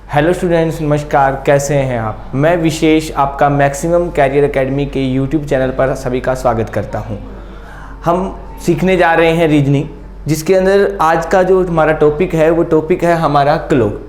Hello students, नमस्कार। कैसे हैं आप? मैं विशेष आपका मैक्सिमम कैरियर एकेडमी के यूट्यूब चैनल पर सभी का स्वागत करता हूं। हम सीखने जा रहे हैं रीजनिंग, जिसके अंदर आज का जो हमारा टॉपिक है वो टॉपिक है हमारा क्लॉक।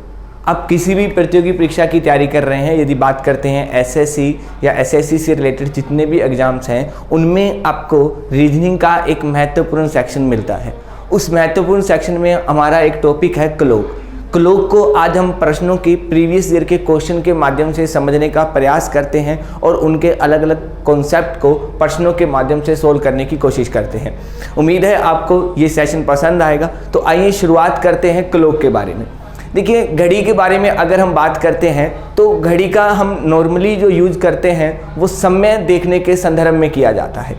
आप किसी भी प्रतियोगी परीक्षा की तैयारी कर रहे हैं, यदि बात करते हैं एसएससी या एसएससी से रिलेटेड जितने भी एग्ज़ाम्स हैं, उनमें आपको रीजनिंग का एक महत्वपूर्ण सेक्शन मिलता है। उस महत्वपूर्ण सेक्शन में हमारा एक टॉपिक है क्लॉक। क्लॉक को आज हम प्रश्नों की प्रीवियस ईयर के क्वेश्चन के माध्यम से समझने का प्रयास करते हैं और उनके अलग अलग कॉन्सेप्ट को प्रश्नों के माध्यम से सोल्व करने की कोशिश करते हैं। उम्मीद है आपको ये सेशन पसंद आएगा। तो आइए शुरुआत करते हैं क्लॉक के बारे में। देखिए, घड़ी के बारे में अगर हम बात करते हैं तो घड़ी का हम नॉर्मली जो यूज़ करते हैं वो समय देखने के संदर्भ में किया जाता है।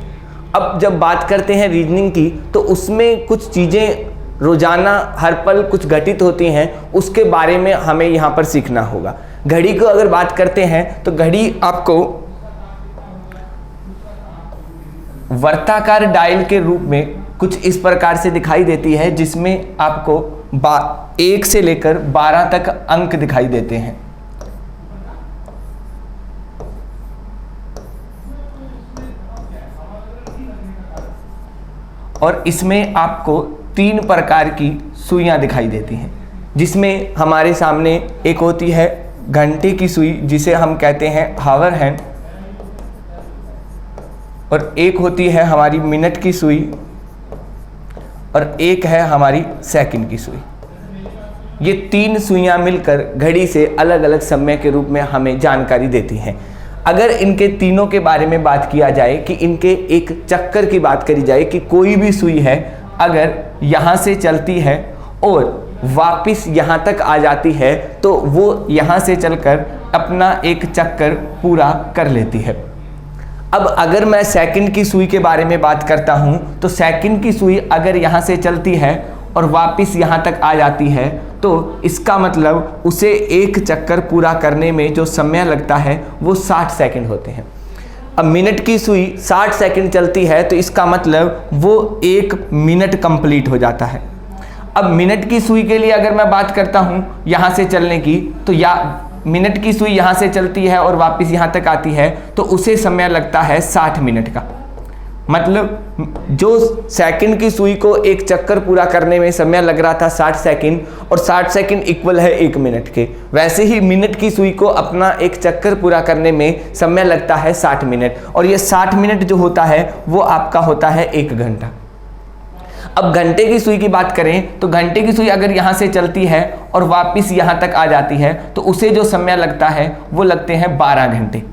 अब जब बात करते हैं रीजनिंग की तो उसमें कुछ चीज़ें रोज़ाना हर पल कुछ घटित होती हैं, उसके बारे में हमें यहाँ पर सीखना होगा। घड़ी को अगर बात करते हैं तो घड़ी आपको वर्ताकार डायल के रूप में कुछ इस प्रकार से दिखाई देती है, जिसमें आपको 1 से लेकर 12 तक अंक दिखाई देते हैं। और इसमें आपको 3 प्रकार की सुइयां दिखाई देती हैं, जिसमें हमारे सामने एक होती है घंटे की सुई, जिसे हम कहते हैं हावर हैंड, और एक होती है हमारी मिनट की सुई, और एक है हमारी सेकंड की सुई। ये 3 सुइयां मिलकर घड़ी से अलग अलग समय के रूप में हमें जानकारी देती हैं। अगर इनके तीनों के बारे में बात किया जाए कि इनके एक चक्कर की बात करी जाए कि कोई भी सुई है अगर यहाँ से चलती है और वापस यहाँ तक आ जाती है तो वो यहाँ से चलकर अपना एक चक्कर पूरा कर लेती है। अब अगर मैं सेकंड की सुई के बारे में बात करता हूँ तो सेकंड की सुई अगर यहाँ से चलती है और वापस यहाँ तक आ जाती है तो इसका मतलब उसे एक चक्कर पूरा करने में जो समय लगता है वो 60 सेकंड होते हैं। अब मिनट की सुई 60 सेकंड चलती है तो इसका मतलब वो 1 मिनट कंप्लीट हो जाता है। अब मिनट की सुई के लिए अगर मैं बात करता हूँ यहाँ से चलने की, तो या मिनट की सुई यहाँ से चलती है और वापस यहाँ तक आती है तो उसे समय लगता है 60 मिनट का। मतलब जो सेकंड की सुई को एक चक्कर पूरा करने में समय लग रहा था 60 सेकंड, और 60 सेकंड इक्वल है 1 मिनट के, वैसे ही मिनट की सुई को अपना एक चक्कर पूरा करने में समय लगता है 60 मिनट, और ये 60 मिनट जो होता है वो आपका होता है 1 घंटा। अब घंटे की सुई की बात करें तो घंटे की सुई अगर यहाँ से चलती है और वापस यहाँ तक आ जाती है तो उसे जो समय लगता है वो लगते हैं 12 घंटे।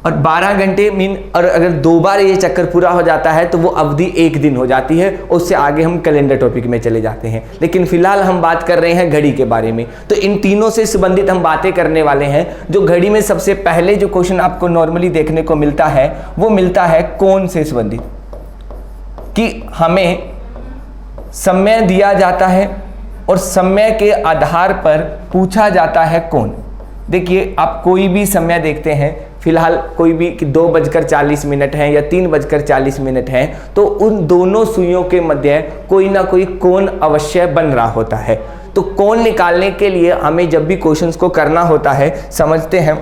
और 12 घंटे मीन, और अगर 2 बार ये चक्कर पूरा हो जाता है तो वो अवधि 1 दिन हो जाती है। उससे आगे हम कैलेंडर टॉपिक में चले जाते हैं, लेकिन फिलहाल हम बात कर रहे हैं घड़ी के बारे में। तो इन तीनों से संबंधित हम बातें करने वाले हैं। जो घड़ी में सबसे पहले जो क्वेश्चन आपको नॉर्मली देखने को मिलता है वो मिलता है कौन से संबंधित, कि हमें समय दिया जाता है और समय के आधार पर पूछा जाता है कौन। देखिए, आप कोई भी समय देखते हैं, फिलहाल कोई भी कि 2:40 है या 3:40 है, तो उन दोनों सुइयों के मध्य कोई ना कोई कोण अवश्य बन रहा होता है। तो कोण निकालने के लिए हमें जब भी क्वेश्चंस को करना होता है, समझते हैं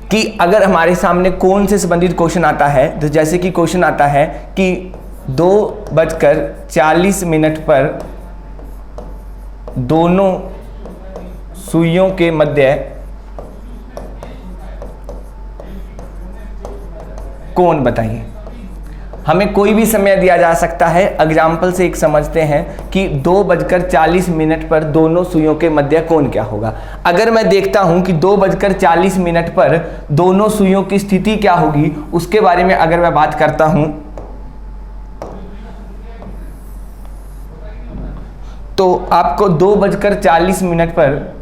कि अगर हमारे सामने कोण से संबंधित क्वेश्चन आता है, तो जैसे कि क्वेश्चन आता है कि 2:40 पर दोनों सुइयों के मध्य कोण बताइए। हमें कोई भी समय दिया जा सकता है। एग्जाम्पल से एक समझते हैं कि 2:40 पर दोनों सुइयों के मध्य कोण क्या होगा। अगर मैं देखता हूं कि 2:40 पर दोनों सुइयों की स्थिति क्या होगी, उसके बारे में अगर मैं बात करता हूं तो आपको 2:40 पर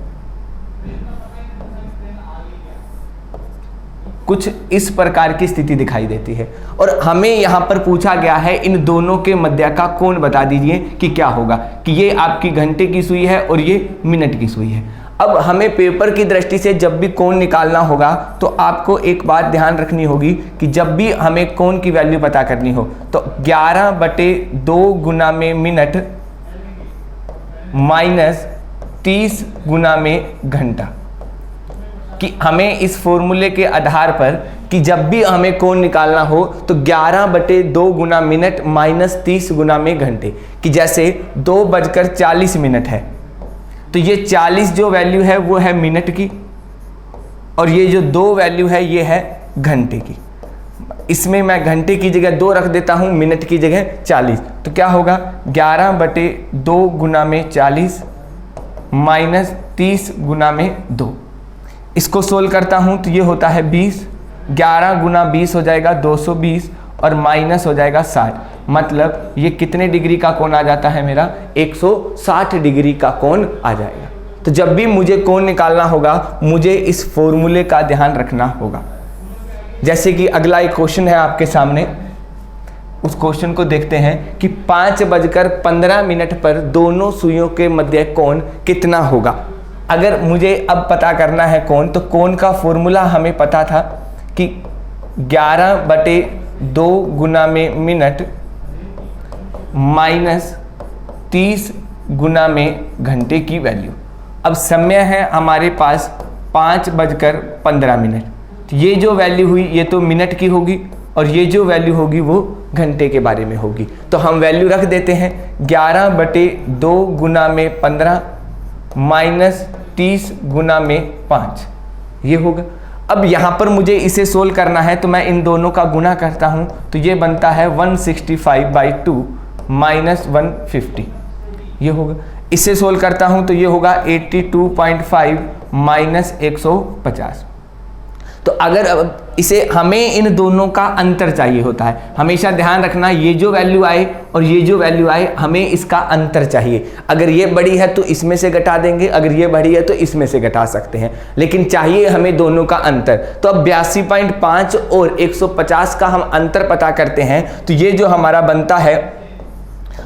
कुछ इस प्रकार की स्थिति दिखाई देती है, और हमें यहाँ पर पूछा गया है इन दोनों के मध्य का कोण बता दीजिए कि क्या होगा, कि ये आपकी घंटे की सुई है और ये मिनट की सुई है। अब हमें पेपर की दृष्टि से जब भी कोण निकालना होगा तो आपको एक बात ध्यान रखनी होगी कि जब भी हमें कोण की वैल्यू पता करनी हो तो 11/2 गुना में मिनट माइनस 30 गुना में घंटा, कि हमें इस फॉर्मूले के आधार पर कि जब भी हमें कोण निकालना हो तो 11/2 गुना मिनट माइनस 30 गुना में घंटे, कि जैसे 2:40 है तो ये 40 जो वैल्यू है वो है मिनट की और ये जो 2 वैल्यू है ये है घंटे की। इसमें मैं घंटे की जगह 2 रख देता हूँ, मिनट की जगह 40, तो क्या होगा 11/2 गुना में 40 माइनस 30 गुना में 2। इसको सोल्व करता हूँ तो ये होता है 20, 11 गुना 20 हो जाएगा 220 और माइनस हो जाएगा 60, मतलब ये कितने डिग्री का कोण आ जाता है मेरा 160 डिग्री का कोण आ जाएगा। तो जब भी मुझे कोण निकालना होगा मुझे इस फॉर्मूले का ध्यान रखना होगा। जैसे कि अगला एक क्वेश्चन है आपके सामने, उस क्वेश्चन को देखते हैं कि 5:15 पर दोनों सुइयों के मध्य कोण कितना होगा। अगर मुझे अब पता करना है कोण, तो कोण का फॉर्मूला हमें पता था कि 11/2 गुना में मिनट माइनस 30 गुना में घंटे की वैल्यू। अब समय है हमारे पास 5:15, तो ये जो वैल्यू हुई ये तो मिनट की होगी और ये जो वैल्यू होगी वो घंटे के बारे में होगी। तो हम वैल्यू रख देते हैं 11/2 गुना में 15 माइनस 30 गुना में 5, ये होगा। अब यहाँ पर मुझे इसे सोल्व करना है तो मैं इन दोनों का गुना करता हूँ तो ये बनता है 165/2 माइनस 150, ये होगा। इसे सोल्व करता हूँ तो ये होगा 82.5 माइनस 150। तो अगर अब इसे हमें इन दोनों का अंतर चाहिए होता है, हमेशा ध्यान रखना ये जो वैल्यू आए और ये जो वैल्यू आए हमें इसका अंतर चाहिए। अगर ये बड़ी है तो इसमें से घटा देंगे, अगर ये बड़ी है तो इसमें से घटा सकते हैं, लेकिन चाहिए हमें दोनों का अंतर। तो अब 82.5 और 150 का हम अंतर पता करते हैं तो ये जो हमारा बनता है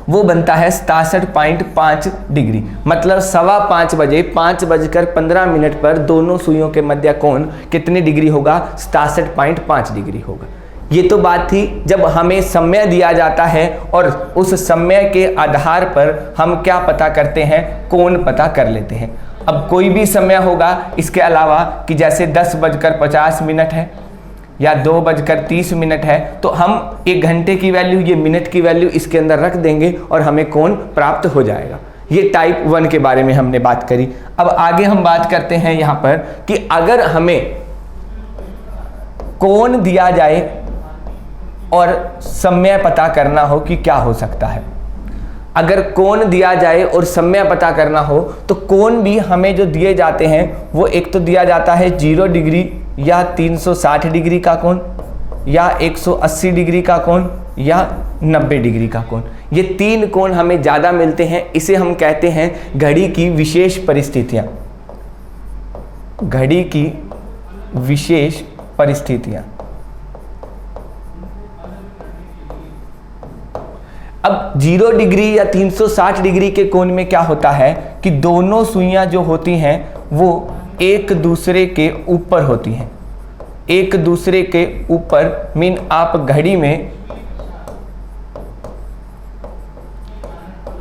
वो बनता है 67.5 डिग्री, मतलब 5:15 बजे 5:15 पर दोनों सुइयों के मध्य कोण कितने डिग्री होगा 67.5 डिग्री होगा। ये तो बात थी जब हमें समय दिया जाता है और उस समय के आधार पर हम क्या पता करते हैं, कोण पता कर लेते हैं। अब कोई भी समय होगा इसके अलावा कि जैसे 10:50 है या 2:30 है तो हम 1 घंटे की वैल्यू, ये मिनट की वैल्यू इसके अंदर रख देंगे और हमें कोण प्राप्त हो जाएगा। ये टाइप 1 के बारे में हमने बात करी। अब आगे हम बात करते हैं यहाँ पर कि अगर हमें कोण दिया जाए और समय पता करना हो कि क्या हो सकता है। अगर कोण दिया जाए और समय पता करना हो तो कोण भी हमें जो दिए जाते हैं वो एक तो दिया जाता है 0 डिग्री या 360 डिग्री का कोण या 180 डिग्री का कोण या 90 डिग्री का कोण। ये 3 कोण हमें ज़्यादा मिलते हैं। इसे हम कहते हैं घड़ी की विशेष परिस्थितियाँ, घड़ी की विशेष परिस्थितियाँ। अब 0 डिग्री या 360 डिग्री के कोण में क्या होता है कि दोनों सुइयां जो होती हैं वो एक दूसरे के ऊपर होती हैं। एक दूसरे के ऊपर मीन आप घड़ी में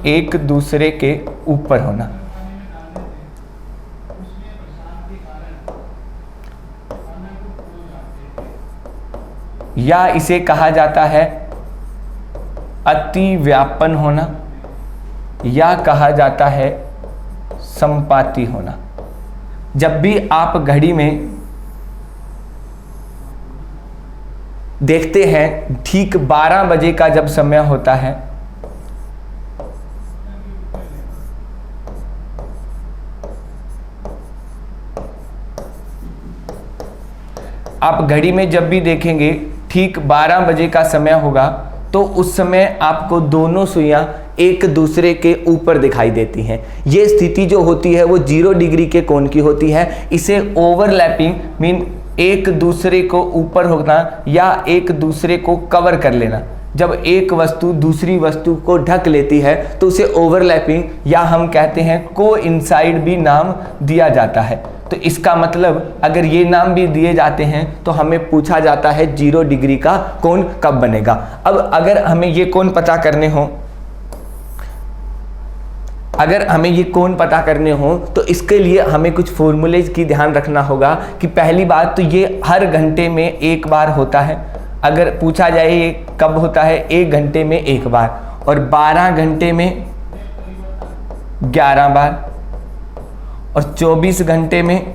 एक दूसरे के ऊपर होना। या इसे कहा जाता है अति व्यापन होना या कहा जाता है संपाती होना। जब भी आप घड़ी में देखते हैं ठीक 12 बजे का जब समय होता है आप घड़ी में जब भी देखेंगे ठीक 12 बजे का समय होगा तो उस समय आपको दोनों सुइयां एक दूसरे के ऊपर दिखाई देती हैं। ये स्थिति जो होती है वो 0 डिग्री के कोण की होती है। इसे ओवरलैपिंग मीन एक दूसरे को ऊपर होना या एक दूसरे को कवर कर लेना। जब एक वस्तु दूसरी वस्तु को ढक लेती है तो उसे ओवरलैपिंग या हम कहते हैं कोइंसाइड भी नाम दिया जाता है। तो इसका मतलब अगर ये नाम भी दिए जाते हैं तो हमें पूछा जाता है 0 डिग्री का कोण कब बनेगा। अब अगर हमें ये कोण पता करने हो तो इसके लिए हमें कुछ फॉर्मूले की ध्यान रखना होगा कि पहली बात तो ये हर घंटे में एक बार होता है। अगर पूछा जाए ये कब होता है, 1 घंटे में 1 बार, और 12 घंटे में 11 बार, और 24 घंटे में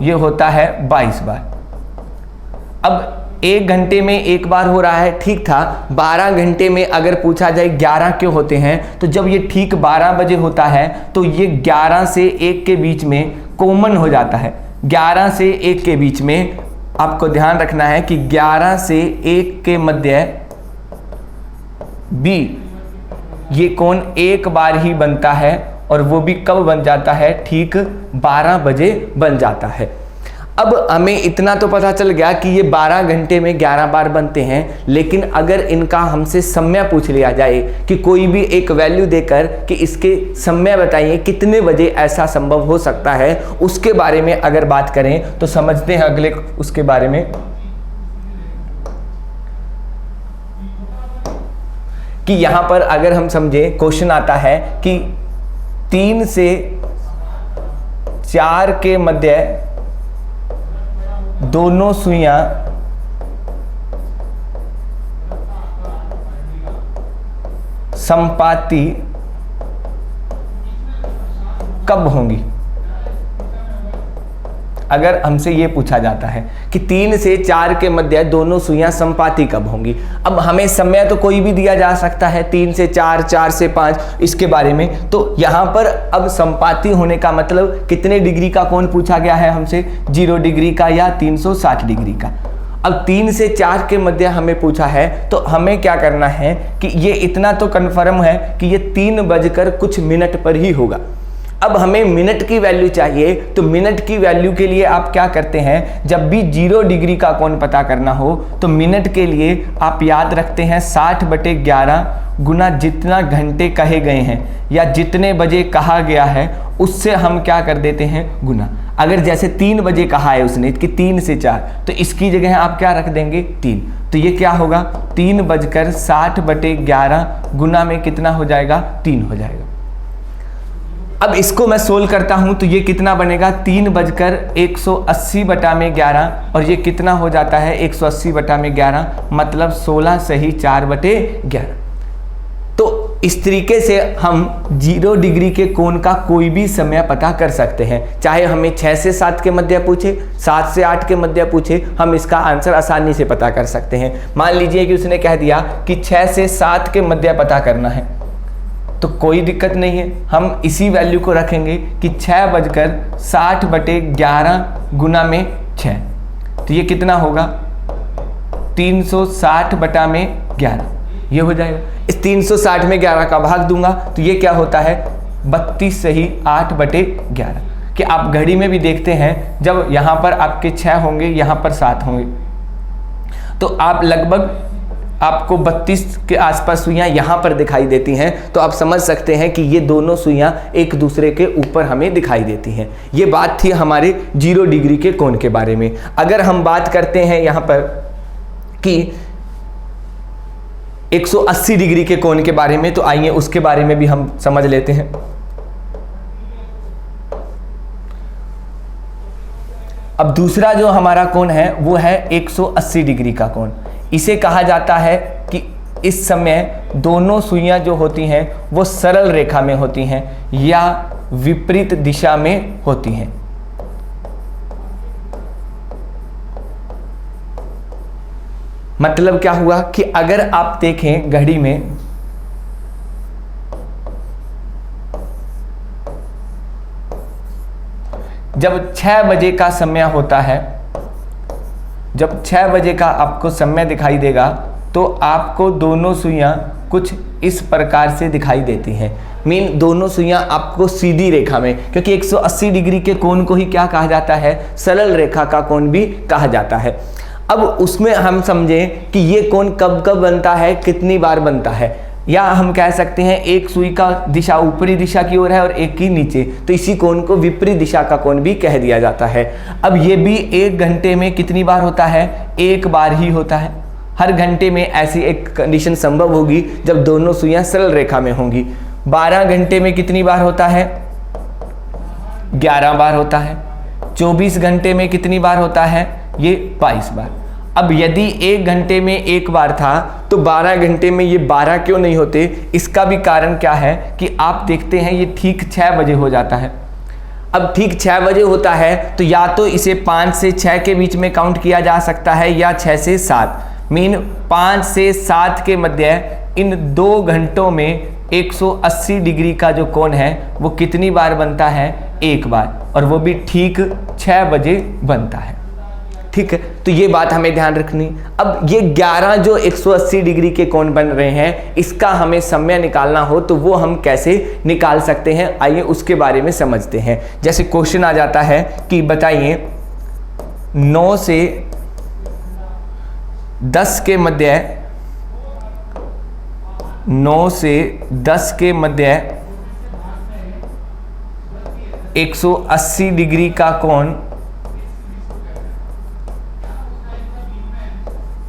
ये होता है 22 बार। अब 1 घंटे में 1 बार हो रहा है, ठीक था। 12 घंटे में अगर पूछा जाए 11 क्यों होते हैं, तो जब ये ठीक 12 बजे होता है तो ये 11 से 1 के बीच में कॉमन हो जाता है। 11 से 1 के बीच में आपको ध्यान रखना है कि 11 से 1 के मध्य बी ये कोण एक बार ही बनता है, और वो भी कब बन जाता है, ठीक 12 बजे बन जाता है। अब हमें इतना तो पता चल गया कि ये 12 घंटे में 11 बार बनते हैं, लेकिन अगर इनका हमसे समय पूछ लिया जाए कि कोई भी एक वैल्यू देकर कि इसके समय बताइए कितने बजे ऐसा संभव हो सकता है, उसके बारे में अगर बात करें तो समझते हैं अगले उसके बारे में कि यहां पर अगर हम समझे क्वेश्चन आता है कि 3 से 4 के मध्य दोनों सुइयां संपाती कब होंगी। अगर हमसे ये पूछा जाता है कि 3 से 4 के मध्य दोनों सुइयां संपाती कब होंगी। अब हमें समय तो कोई भी दिया जा सकता है, 3 से 4, 4 से 5, इसके बारे में। तो यहां पर अब संपाती होने का मतलब कितने डिग्री का कोण पूछा गया है हमसे, 0 डिग्री का या 360 डिग्री का। अब 3 से 4 के मध्य हमें पूछा है, तो हमें क्या करना है कि ये इतना तो कन्फर्म है कि ये 3 बजकर कुछ मिनट पर ही होगा। अब हमें मिनट की वैल्यू चाहिए, तो मिनट की वैल्यू के लिए आप क्या करते हैं, जब भी 0 डिग्री का कोण पता करना हो तो मिनट के लिए आप याद रखते हैं 60/11 गुना जितना घंटे कहे गए हैं या जितने बजे कहा गया है उससे हम क्या कर देते हैं गुना। अगर जैसे 3 बजे कहा है उसने कि 3 से 4, तो इसकी जगह आप क्या रख देंगे 3। तो ये क्या होगा 3/60/11 गुना में कितना हो जाएगा 3 हो जाएगा। अब इसको मैं सोल्व करता हूं तो ये कितना बनेगा 3/180/11 और ये कितना हो जाता है 180/11 मतलब 16 सही 4/11। तो इस तरीके से हम 0 डिग्री के कोण का कोई भी समय पता कर सकते हैं, चाहे हमें 6 से 7 के मध्य पूछे, 7 से 8 के मध्य पूछे, हम इसका आंसर आसानी से पता कर सकते हैं। मान लीजिए कि उसने कह दिया कि 6 से 7 के मध्य पता करना है, तो कोई दिक्कत नहीं है, हम इसी वैल्यू को रखेंगे कि 6/60/11 गुना में 6, तो ये कितना होगा 360/11 ये हो जाएगा। इस 360 में 11 का भाग दूंगा तो ये क्या होता है 32 सही 8/11। कि आप घड़ी में भी देखते हैं जब यहाँ पर आपके 6 होंगे, यहाँ पर 7 होंगे, तो आप लगभग आपको 32 के आसपास सुइयां यहाँ पर दिखाई देती हैं, तो आप समझ सकते हैं कि ये दोनों सुइयां एक दूसरे के ऊपर हमें दिखाई देती हैं। ये बात थी हमारे 0 डिग्री के कोण के बारे में। अगर हम बात करते हैं यहाँ पर कि 180 डिग्री के कोण के बारे में, तो आइए उसके बारे में भी हम समझ लेते हैं। अब दूसरा जो हमारा कोण है वो है 180 डिग्री का कोण। इसे कहा जाता है कि इस समय दोनों सुइयां जो होती हैं वो सरल रेखा में होती हैं या विपरीत दिशा में होती हैं। मतलब क्या हुआ कि अगर आप देखें घड़ी में, जब 6 बजे का समय होता है, जब 6 बजे का आपको समय दिखाई देगा तो आपको दोनों सुइयां कुछ इस प्रकार से दिखाई देती हैं। मीन दोनों सुइयां आपको सीधी रेखा में, क्योंकि 180 डिग्री के कोण को ही क्या कहा जाता है सरल रेखा का कोण भी कहा जाता है। अब उसमें हम समझें कि ये कोण कब कब बनता है, कितनी बार बनता है, या हम कह सकते हैं एक सुई का दिशा ऊपरी दिशा की ओर है और एक की नीचे, तो इसी कोण को विपरीत दिशा का कोण भी कह दिया जाता है। अब ये भी 1 घंटे में कितनी बार होता है, 1 बार ही होता है। हर घंटे में ऐसी एक कंडीशन संभव होगी जब दोनों सुइयां सरल रेखा में होंगी। 12 घंटे में कितनी बार होता है, 11 बार होता है। 24 घंटे में कितनी बार होता है, ये 22 बार। अब यदि 1 घंटे में 1 बार था तो 12 घंटे में ये 12 क्यों नहीं होते? इसका भी कारण क्या है कि आप देखते हैं ये ठीक 6 बजे हो जाता है। अब ठीक 6 बजे होता है तो या तो इसे 5 से 6 के बीच में काउंट किया जा सकता है या 6 से 7, मीन 5 से 7 के मध्य इन 2 घंटों में 180 डिग्री का जो कोण है वो कितनी बार बनता है, 1 बार, और वो भी ठीक 6 बजे बनता है। ठीक है, तो ये बात हमें ध्यान रखनी। अब ये 11 जो 180 डिग्री के कोण बन रहे हैं, इसका हमें समय निकालना हो तो वो हम कैसे निकाल सकते हैं, आइए उसके बारे में समझते हैं। जैसे क्वेश्चन आ जाता है कि बताइए 9 से 10 के मध्य 9 से 10 के मध्य 180 डिग्री का कोण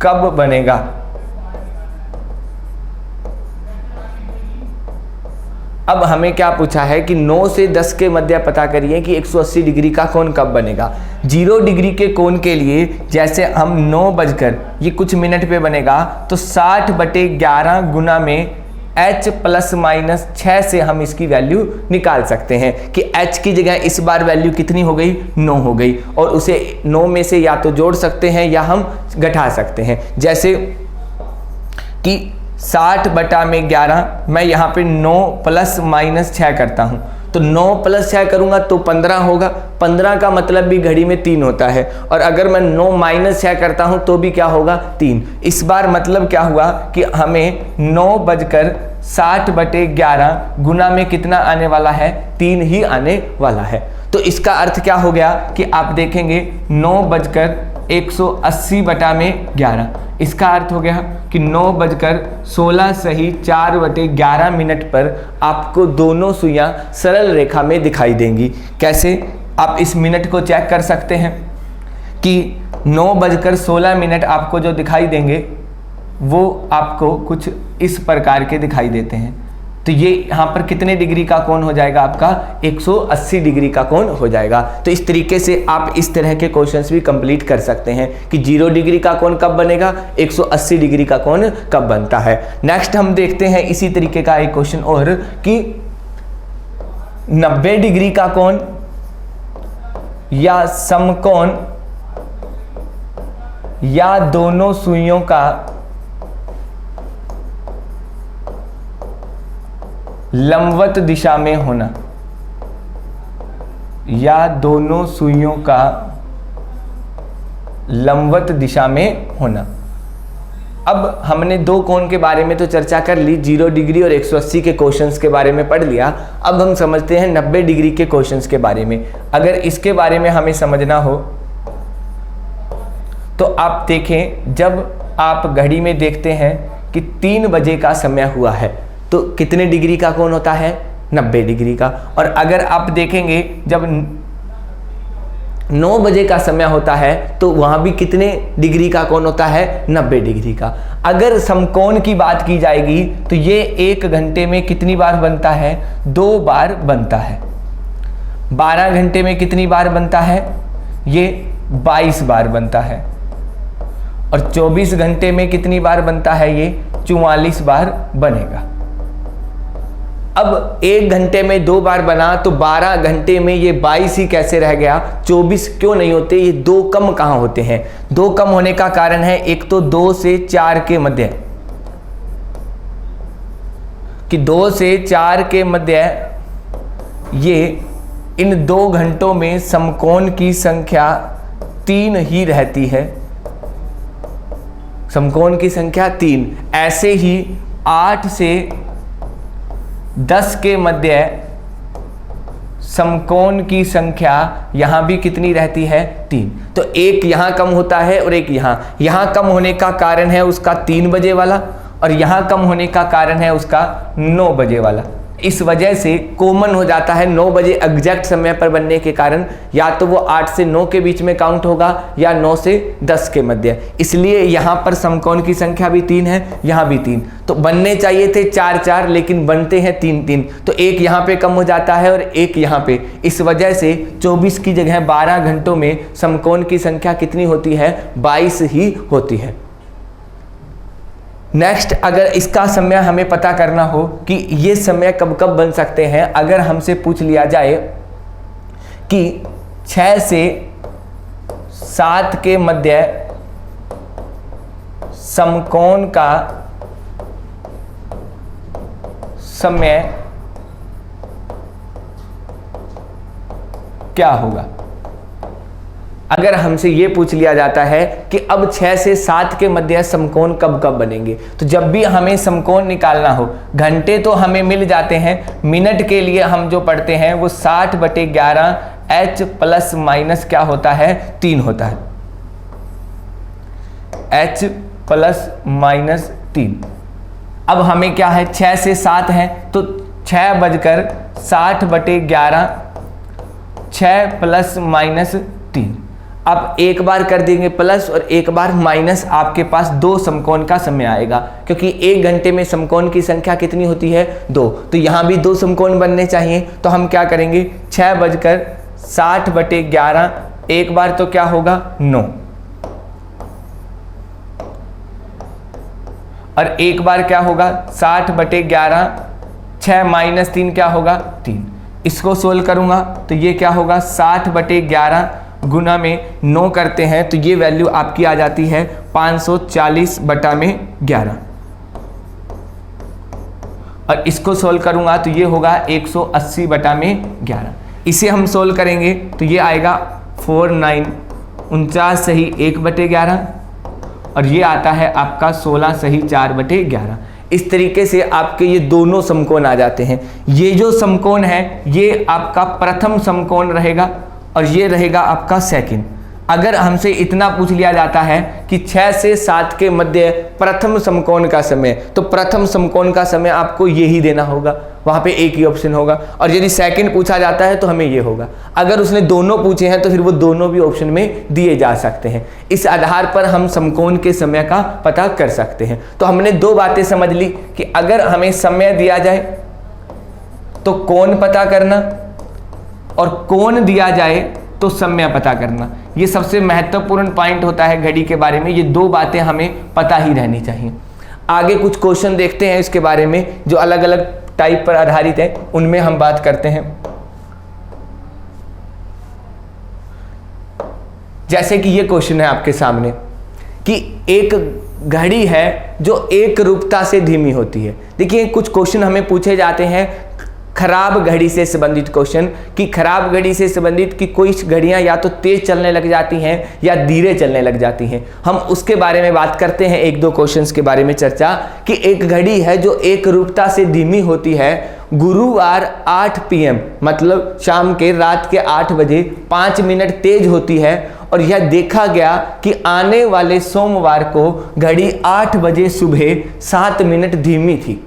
कब बनेगा? अब हमें क्या पूछा है कि 9 से 10 के मध्य पता करिए कि 180 डिग्री का कोण कब बनेगा। 0 डिग्री के कोण के लिए जैसे हम 9 बजकर ये कुछ मिनट पे बनेगा तो 60/11 गुना में h ± 6 से हम इसकी वैल्यू निकाल सकते हैं कि h की जगह इस बार वैल्यू कितनी हो गई, 9 हो गई, और उसे 9 में से या तो जोड़ सकते हैं या हम घटा सकते हैं। जैसे कि 60/11 मैं यहाँ पे 9 ± 6 करता हूँ तो 9 + 6 करूँगा तो 15 होगा। 15 का मतलब भी घड़ी में 3 होता है, और अगर मैं 9 - 6 करता हूँ तो भी क्या होगा, 3। इस बार मतलब क्या हुआ कि हमें 9:60/11 गुना में कितना आने वाला है, 3 ही आने वाला है। तो इसका अर्थ क्या हो गया कि आप देखेंगे 9:180/11, इसका अर्थ हो गया कि 9:16 सही 4/11 मिनट पर आपको दोनों सुइयां सरल रेखा में दिखाई देंगी। कैसे? आप इस मिनट को चेक कर सकते हैं कि 9:16 आपको जो दिखाई देंगे वो आपको कुछ इस प्रकार के दिखाई देते हैं। तो ये यहाँ पर कितने डिग्री का कोण हो जाएगा आपका, 180 डिग्री का कोण हो जाएगा। तो इस तरीके से आप इस तरह के क्वेश्चंस भी कंप्लीट कर सकते हैं कि 0 डिग्री का कोण कब बनेगा, 180 डिग्री का कोण कब बनता है। नेक्स्ट हम देखते हैं इसी तरीके का एक क्वेश्चन और कि 90 डिग्री का कोण या समकोण या दोनों सुइयों का लंबवत दिशा में होना, या दोनों सुइयों का लंबवत दिशा में होना। अब हमने 2 कोण के बारे में तो चर्चा कर ली, 0 डिग्री और 180 के क्वेश्चंस के बारे में पढ़ लिया। अब हम समझते हैं 90 डिग्री के क्वेश्चंस के बारे में। अगर इसके बारे में हमें समझना हो तो आप देखें, जब आप घड़ी में देखते हैं कि 3 बजे का समय हुआ है तो कितने डिग्री का कोण होता है, 90 डिग्री का। और अगर आप देखेंगे जब 9 बजे का समय होता है तो वहां भी कितने डिग्री का कोण होता है, 90 डिग्री का। अगर समकोण की बात की जाएगी तो ये 1 घंटे में कितनी बार बनता है, 2 बार बनता है। 12 घंटे में कितनी बार बनता है, ये 22 बार बनता है। और 24 घंटे में कितनी बार बनता है, ये 44 बार बनेगा। अब 1 घंटे में 2 बार बना तो 12 घंटे में ये 22 ही कैसे रह गया, 24 क्यों नहीं होते, ये 2 कम कहाँ होते हैं? 2 कम होने का कारण है एक तो 2 से 4 के मध्य, कि 2 से 4 के मध्य ये इन 2 घंटों में समकोण की संख्या 3 ही रहती है। समकोण की संख्या 3। ऐसे ही 8 से 10 के मध्य समकोण की संख्या यहाँ भी कितनी रहती है? 3। तो एक यहाँ कम होता है और एक यहाँ कम होने का कारण है उसका 3 बजे वाला, और यहाँ कम होने का कारण है उसका 9 बजे वाला। इस वजह से कॉमन हो जाता है 9 बजे एग्जैक्ट समय पर बनने के कारण, या तो वो 8 से 9 के बीच में काउंट होगा या 9 से 10 के मध्य। इसलिए यहाँ पर समकोण की संख्या भी 3 है, यहाँ भी 3। तो बनने चाहिए थे 4-4, लेकिन बनते हैं 3-3। तो एक यहाँ पे कम हो जाता है और एक यहाँ पे। इस वजह से 24 की जगह 12 घंटों में समकोण की संख्या कितनी होती है? 22 ही होती है। नेक्स्ट, अगर इसका समय हमें पता करना हो कि ये समय कब कब बन सकते हैं, अगर हमसे पूछ लिया जाए कि 6 से 7 के मध्य समकोण का समय क्या होगा। अगर हमसे ये पूछ लिया जाता है कि अब 6 से 7 के मध्य समकोण कब कब बनेंगे, तो जब भी हमें समकोण निकालना हो, घंटे तो हमें मिल जाते हैं, मिनट के लिए हम जो पढ़ते हैं वो 60/11 h प्लस माइनस क्या होता है? 3 होता है, h प्लस माइनस 3। अब हमें क्या है? 6 से 7 है तो 6/60/11 6 प्लस माइनस 3। अब एक बार कर देंगे प्लस और एक बार माइनस, आपके पास 2 समकोण का समय आएगा, क्योंकि 1 घंटे में समकोण की संख्या कितनी होती है? 2। तो यहाँ भी 2 समकोण बनने चाहिए। तो हम क्या करेंगे? 6/60/11 एक बार तो क्या होगा? 9, और एक बार क्या होगा? 60/11 6 माइनस 3 क्या होगा? 3। इसको सोल्व करूंगा तो ये क्या होगा? 60/11 गुना में 9 करते हैं तो ये वैल्यू आपकी आ जाती है 540/11, और इसको सोल्व करूंगा तो ये होगा 180/11। इसे हम सोल्व करेंगे तो ये आएगा 49 सही 1/11, और ये आता है आपका 16 सही 4/11। इस तरीके से आपके ये दोनों समकोण आ जाते हैं। ये जो समकोण है ये आपका प्रथम समकोण रहेगा और ये रहेगा आपका सेकंड। अगर हमसे इतना पूछ लिया जाता है कि 6 से 7 के मध्य प्रथम समकोण का समय, तो प्रथम समकोण का समय आपको यही देना होगा, वहाँ पे एक ही ऑप्शन होगा। और यदि सेकंड पूछा जाता है तो हमें ये होगा। अगर उसने दोनों पूछे हैं तो फिर वो दोनों भी ऑप्शन में दिए जा सकते हैं। इस आधार पर हम समकोण के समय का पता कर सकते हैं। तो हमने 2 बातें समझ ली कि अगर हमें समय दिया जाए तो कोण पता करना, और कोण दिया जाए तो समय पता करना। ये सबसे महत्वपूर्ण पॉइंट होता है घड़ी के बारे में। ये 2 बातें हमें पता ही रहनी चाहिए। आगे कुछ क्वेश्चन देखते हैं इसके बारे में जो अलग अलग टाइप पर आधारित है, उनमें हम बात करते हैं। जैसे कि ये क्वेश्चन है आपके सामने कि एक घड़ी है जो एक रूपता से धीमी होती है। देखिए कुछ क्वेश्चन हमें पूछे जाते हैं खराब घड़ी से संबंधित क्वेश्चन, कि खराब घड़ी से संबंधित कि कोई घड़ियां या तो तेज चलने लग जाती हैं या धीरे चलने लग जाती हैं। हम उसके बारे में बात करते हैं, 1-2 क्वेश्चंस के बारे में चर्चा, कि एक घड़ी है जो एक रूपता से धीमी होती है। गुरुवार 8 PM मतलब शाम के रात के 8 बजे 5 मिनट तेज होती है, और यह देखा गया कि आने वाले सोमवार को घड़ी 8 बजे सुबह 7 मिनट धीमी थी।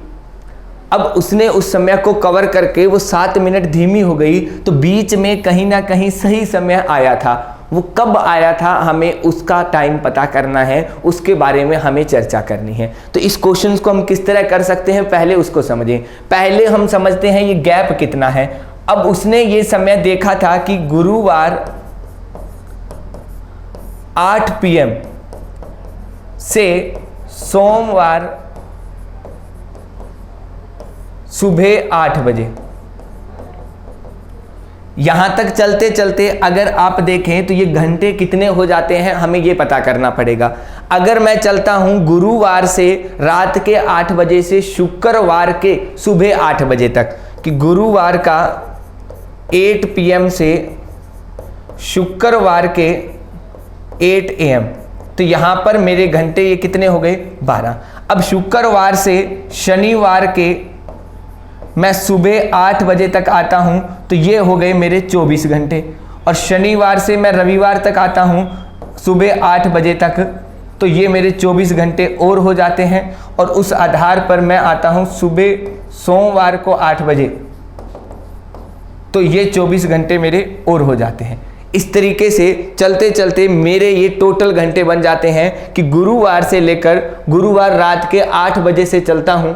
अब उसने उस समय को कवर करके वो 7 मिनट धीमी हो गई, तो बीच में कहीं ना कहीं सही समय आया था। वो कब आया था हमें उसका टाइम पता करना है, उसके बारे में हमें चर्चा करनी है। तो इस क्वेश्चन को हम किस तरह कर सकते हैं, पहले उसको समझें। पहले हम समझते हैं ये गैप कितना है। अब उसने ये समय देखा था कि गुरुवार 8 PM से सोमवार सुबह 8 बजे। यहां तक चलते चलते अगर आप देखें तो ये घंटे कितने हो जाते हैं हमें ये पता करना पड़ेगा। अगर मैं चलता हूं गुरुवार से रात के 8 बजे से शुक्रवार के सुबह 8 बजे तक, कि गुरुवार का 8 PM से शुक्रवार के 8 AM, तो यहां पर मेरे घंटे ये कितने हो गए? 12। अब शुक्रवार से शनिवार के मैं सुबह 8 बजे तक आता हूँ तो ये हो गए मेरे 24 घंटे। और शनिवार से मैं रविवार तक आता हूँ सुबह 8 बजे तक, तो ये मेरे 24 घंटे और हो जाते हैं। और उस आधार पर मैं आता हूँ सुबह सोमवार को 8 बजे, तो ये 24 घंटे मेरे और हो जाते हैं। इस तरीके से चलते चलते मेरे ये टोटल घंटे बन जाते हैं कि गुरुवार से लेकर गुरुवार रात के 8 बजे से चलता हूँ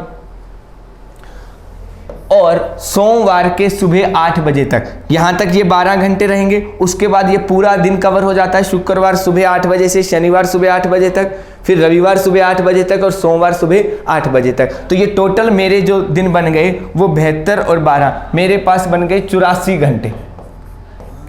और सोमवार के सुबह 8 बजे तक, यहाँ तक ये 12 घंटे रहेंगे। उसके बाद ये पूरा दिन कवर हो जाता है, शुक्रवार सुबह 8 बजे से शनिवार सुबह 8 बजे तक, फिर रविवार सुबह 8 बजे तक और सोमवार सुबह 8 बजे तक। तो ये टोटल मेरे जो दिन बन गए वो 72 और 12 मेरे पास बन गए 84 घंटे।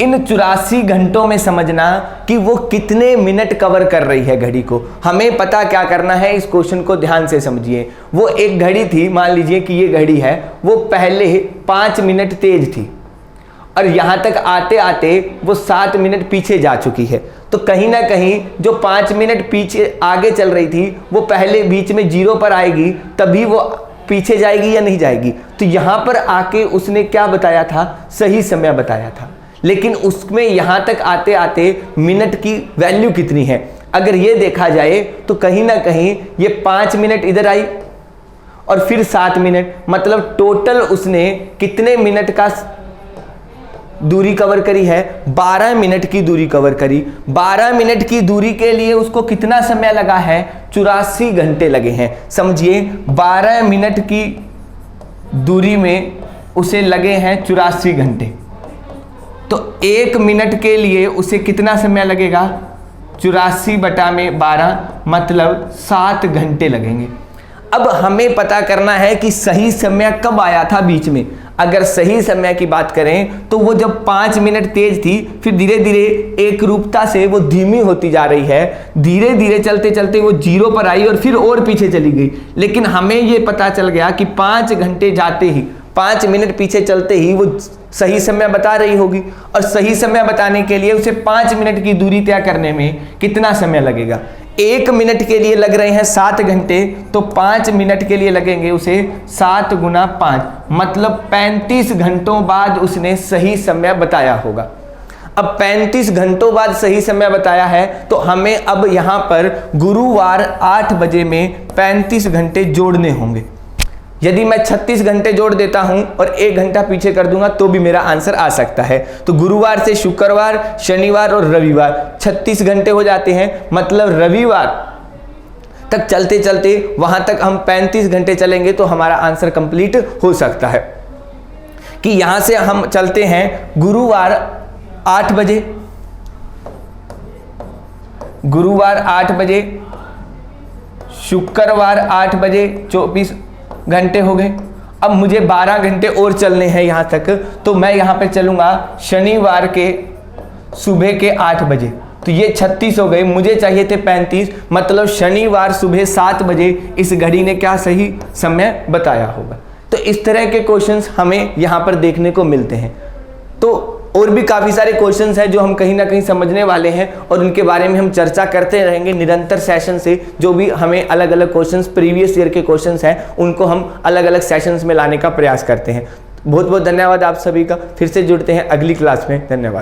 इन 84 घंटों में समझना कि वो कितने मिनट कवर कर रही है घड़ी को। हमें पता क्या करना है, इस क्वेश्चन को ध्यान से समझिए। वो एक घड़ी थी, मान लीजिए कि ये घड़ी है, वो पहले 5 मिनट तेज थी और यहाँ तक आते आते वो 7 मिनट पीछे जा चुकी है। तो कहीं ना कहीं जो 5 मिनट पीछे आगे चल रही थी वो पहले बीच में 0 पर आएगी, तभी वो पीछे जाएगी या नहीं जाएगी। तो यहाँ पर आके उसने क्या बताया था, सही समय बताया था, लेकिन उसमें यहाँ तक आते आते मिनट की वैल्यू कितनी है अगर ये देखा जाए तो कहीं ना कहीं ये 5 मिनट इधर आई और फिर 7 मिनट, मतलब टोटल उसने कितने मिनट का दूरी कवर करी है, 12 मिनट की दूरी कवर करी। 12 मिनट की दूरी के लिए उसको कितना समय लगा है, 84 घंटे लगे हैं। समझिए 12 मिनट की दूरी में उसे लगे हैं 84 घंटे। तो 1 मिनट के लिए उसे कितना समय लगेगा, 84/12 मतलब 7 घंटे लगेंगे। अब हमें पता करना है कि सही समय कब आया था बीच में। अगर सही समय की बात करें तो वो जब 5 मिनट तेज थी, फिर धीरे धीरे एक रूपता से वो धीमी होती जा रही है, धीरे धीरे चलते चलते वो 0 पर आई और फिर और पीछे चली गई। लेकिन हमें ये पता चल गया कि 5 घंटे जाते ही, 5 मिनट पीछे चलते ही वो सही समय बता रही होगी। और सही समय बताने के लिए उसे 5 मिनट की दूरी तय करने में कितना समय लगेगा, 1 मिनट के लिए लग रहे हैं 7 घंटे, तो 5 मिनट के लिए लगेंगे उसे 7 × 5 मतलब 35 घंटों बाद उसने सही समय बताया होगा। अब 35 घंटों बाद सही समय बताया है तो हमें अब यहाँ पर गुरुवार 8 बजे में 35 घंटे जोड़ने होंगे। यदि मैं 36 घंटे जोड़ देता हूं और 1 घंटा पीछे कर दूंगा तो भी मेरा आंसर आ सकता है। तो गुरुवार से शुक्रवार, शनिवार और रविवार 36 घंटे हो जाते हैं, मतलब रविवार तक चलते चलते वहां तक हम 35 घंटे चलेंगे तो हमारा आंसर कंप्लीट हो सकता है। कि यहां से हम चलते हैं गुरुवार 8 बजे, गुरुवार 8 बजे, शुक्रवार 8 बजे, 24 घंटे हो गए। अब मुझे 12 घंटे और चलने हैं यहाँ तक, तो मैं यहाँ पे चलूँगा शनिवार के सुबह के 8 बजे, तो ये 36 हो गए, मुझे चाहिए थे 35, मतलब शनिवार सुबह 7 बजे इस घड़ी ने क्या सही समय बताया होगा। तो इस तरह के क्वेश्चंस हमें यहाँ पर देखने को मिलते हैं। तो और भी काफ़ी सारे क्वेश्चंस हैं जो हम कहीं ना कहीं समझने वाले हैं और उनके बारे में हम चर्चा करते रहेंगे निरंतर सेशन से। जो भी हमें अलग अलग क्वेश्चंस, प्रीवियस ईयर के क्वेश्चंस हैं, उनको हम अलग अलग सेशंस में लाने का प्रयास करते हैं। बहुत बहुत धन्यवाद आप सभी का। फिर से जुड़ते हैं अगली क्लास में। धन्यवाद।